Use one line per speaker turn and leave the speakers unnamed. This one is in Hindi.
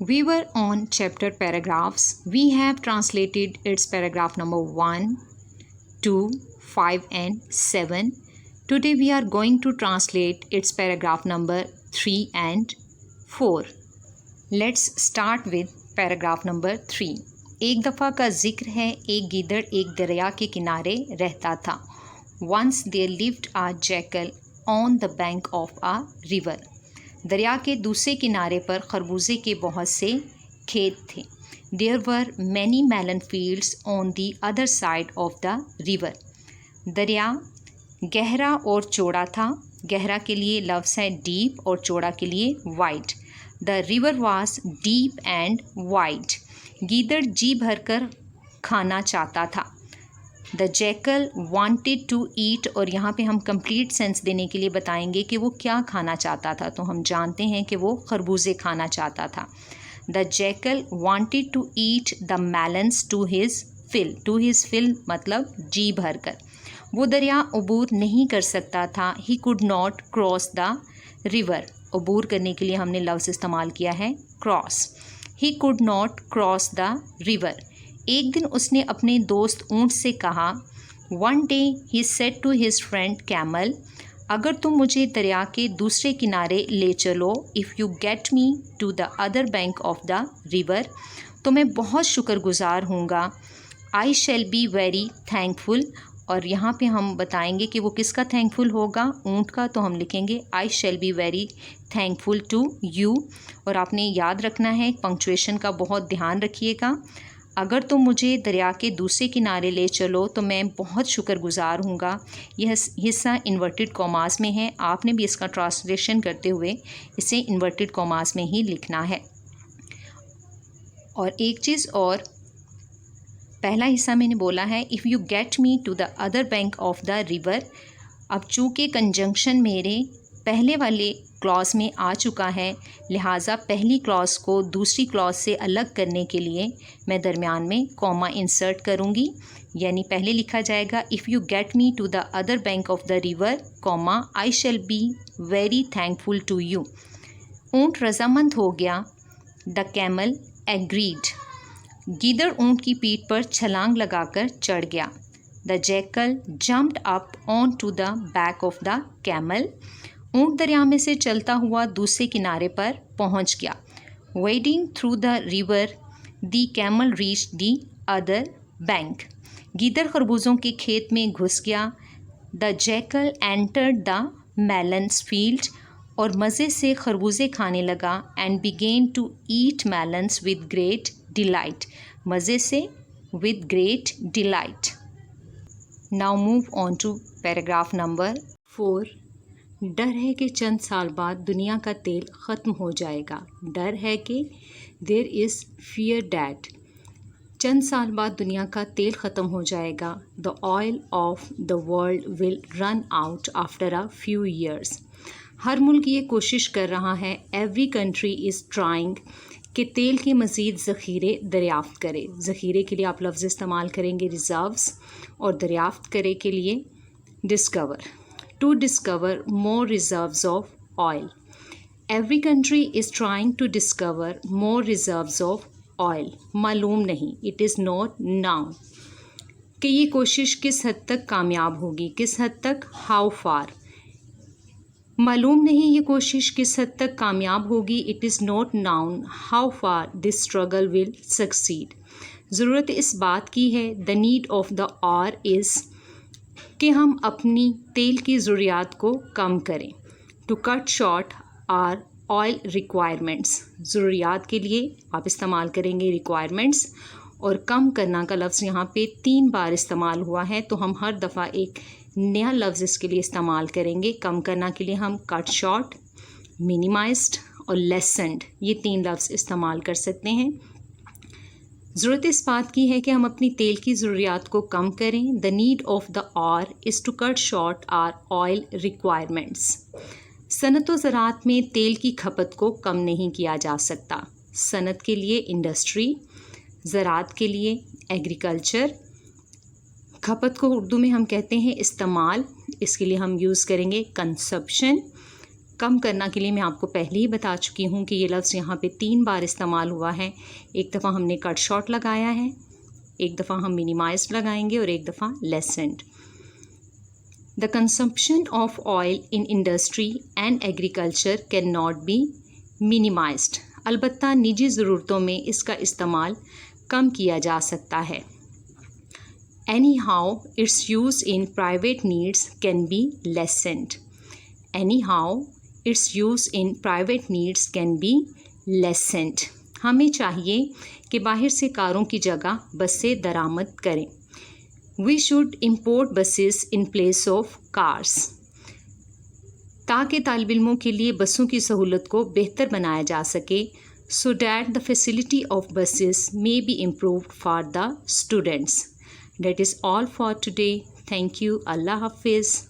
We were on chapter paragraphs. We have translated its paragraph number 1, 2, 5 and 7. Today we are going to translate its paragraph number 3 and 4. Let's start with paragraph number 3. एक दफ़ा का जिक्र है, एक गीदड़ एक दरिया के किनारे रहता था. Once there lived a jackal on the bank of a river. दरिया के दूसरे किनारे पर खरबूजे के बहुत से खेत थे. There were many melon fields on the other side of the river. दरिया गहरा और चौड़ा था. गहरा के लिए लफ्ज़ है डीप और चौड़ा के लिए wide. The river was deep and wide. गीदड़ जी भरकर खाना चाहता था. The jackal wanted to eat, और यहाँ पे हम कंप्लीट सेंस देने के लिए बताएंगे कि वो क्या खाना चाहता था. तो हम जानते हैं कि वो खरबूजे खाना चाहता था. The jackal wanted to eat the melons to his fill. To his fill मतलब जी भरकर. वो दरिया अबूर नहीं कर सकता था. He could not cross the river. अबूर करने के लिए हमने लफ्ज़ इस्तेमाल किया है cross. He could not cross the river. एक दिन उसने अपने दोस्त ऊँट से कहा. One day he said to his friend camel, अगर तुम मुझे दरिया के दूसरे किनारे ले चलो, if you get me to the other bank of the river, तो मैं बहुत शुक्रगुजार हूँगा. I shall be very thankful. और यहाँ पे हम बताएंगे कि वो किसका थैंकफुल होगा, ऊँट का. तो हम लिखेंगे I shall be very thankful to you. और आपने याद रखना है, पंक्चुएशन का बहुत ध्यान रखिएगा. अगर तुम मुझे दरिया के दूसरे किनारे ले चलो तो मैं बहुत शुक्रगुजार हूँगा. यह हिस्सा इन्वर्टेड कॉमास में है. आपने भी इसका ट्रांसलेशन करते हुए इसे इन्वर्टेड कॉमास में ही लिखना है. और एक चीज़ और, पहला हिस्सा मैंने बोला है if you get me to the other bank of the river. अब चूँकि कंजंक्शन मेरे पहले वाले क्लॉज में आ चुका है, लिहाजा पहली क्लॉज को दूसरी क्लॉज से अलग करने के लिए मैं दरमियान में कॉमा इंसर्ट करूँगी. यानी पहले लिखा जाएगा if you get me to the other bank of the river comma I shall be very thankful to you. ऊँट रजामंद हो गया. The camel agreed. गीदड़ ऊँट की पीठ पर छलांग लगाकर चढ़ गया. The jackal jumped up on to the back of the camel. ऊँट दरिया में से चलता हुआ दूसरे किनारे पर पहुंच गया. Wading through the river the camel reach the other bank. गीदड़ खरबूजों के खेत में घुस गया. The jackal entered the melons field. और मज़े से खरबूजे खाने लगा. And began to eat melons with great delight. मज़े से with great delight. Now move on to paragraph number 4. डर है कि चंद साल बाद दुनिया का तेल ख़त्म हो जाएगा. डर है कि देयर इज़ फियर डैट. चंद साल बाद दुनिया का तेल ख़त्म हो जाएगा. The oil of the world will run out after a few years. हर मुल्क ये कोशिश कर रहा है, एवरी कंट्री इज़ ट्राइंग, कि तेल के मज़ीद ज़ख़ीरे दरियाफ़्त करे. ज़ख़ीरे के लिए आप लफ्ज़ इस्तेमाल करेंगे रिज़र्व्स, और दरियाफ़्त करे के लिए discover. To discover more reserves of oil. Every country is trying to discover more reserves of oil. मालूम नहीं, इट इज़ नॉट नाउन, कि ये कोशिश किस हद तक कामयाब होगी. किस हद तक, हाउ फार. मालूम नहीं ये कोशिश किस हद तक कामयाब होगी. It is not known how far this struggle will succeed. ज़रूरत इस बात की है, the need of the hour is, कि हम अपनी तेल की ज़रूरियात को कम करें. To cut short our oil requirements. ज़रूरियात के लिए आप इस्तेमाल करेंगे रिक्वायरमेंट्स. और कम करना का लफ्ज़ यहाँ पे 3 बार इस्तेमाल हुआ है, तो हम हर दफ़ा एक नया लफ्ज़ इसके लिए इस्तेमाल करेंगे. कम करना के लिए हम कट शॉर्ट, मिनिमाइज्ड और लेसन्ड, ये 3 लफ्ज़ इस्तेमाल कर सकते हैं. ज़रूरत इस बात की है कि हम अपनी तेल की ज़रूरियात को कम करें. The need of the hour is to cut short our oil requirements. सनत व ज़राअत में तेल की खपत को कम नहीं किया जा सकता. सनत के लिए इंडस्ट्री, ज़राअत के लिए एग्रीकल्चर. खपत को उर्दू में हम कहते हैं इस्तेमाल, इसके लिए हम यूज़ करेंगे कंसप्शन. कम करना के लिए मैं आपको पहले ही बता चुकी हूँ कि ये लफ्ज़ यहाँ पे 3 बार इस्तेमाल हुआ है। एक दफ़ा हमने कट शॉर्ट लगाया है, एक दफ़ा हम मिनिमाइज्ड लगाएंगे और एक दफ़ा lessened. The consumption of oil in industry and agriculture can not be minimized. अलबत्ता निजी ज़रूरतों में इसका इस्तेमाल कम किया जा सकता है। Anyhow, its use in private needs can be lessened. Anyhow, its use in private needs can be lessened. हमें चाहिए कि बाहर से कारों की जगह बसें दरामद करें। We should import buses in place of cars. ताकि तालिब इल्मों के लिए बसों की सहूलत को बेहतर बनाया जा सके, so that the facility of buses may be improved for the students. That is all for today. Thank you. Allah Hafiz.